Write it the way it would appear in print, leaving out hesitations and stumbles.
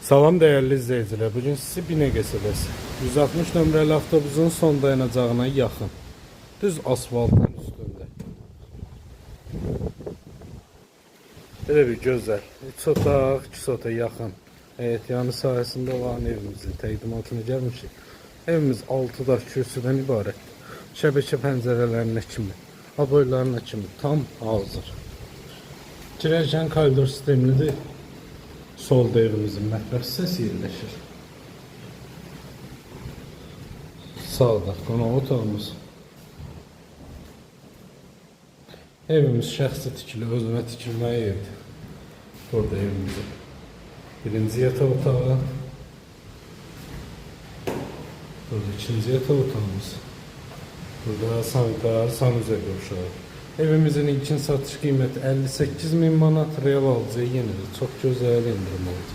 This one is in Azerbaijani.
Salam değerli izleyiciler. Bugün sizi Binəqəsəbəsi 160 nömrəli avtobusun son dayanacağına yaxın. Düz asfaltın üstündə. Belə bir gözəl. 3 otaq, 2 otaq yaxın. Yanı sahəsində olan evimizin təqdimatını gəlmişik. Evimiz 6 daş kürsüdən ibarət. Şəbəkə pəncərələrinə kimi, aboylarına kimi tam hazır. Girərkən koridor sistemlidir. Solda evimizin mətbəx hissəsi yerləşir. Sağda qonaq otağımız. Evimiz şəxsi tikili, özünə tikilməyə yerdir. Burada evimizin birinci yataq otağı. Burada ikinci yataq otağımız. Burada sanitar, sanuzə qurşağı. Evimizin ilkin satış qiyməti 58.000 manat, real alıcıya yenə də çox gözəl endirim olacaq.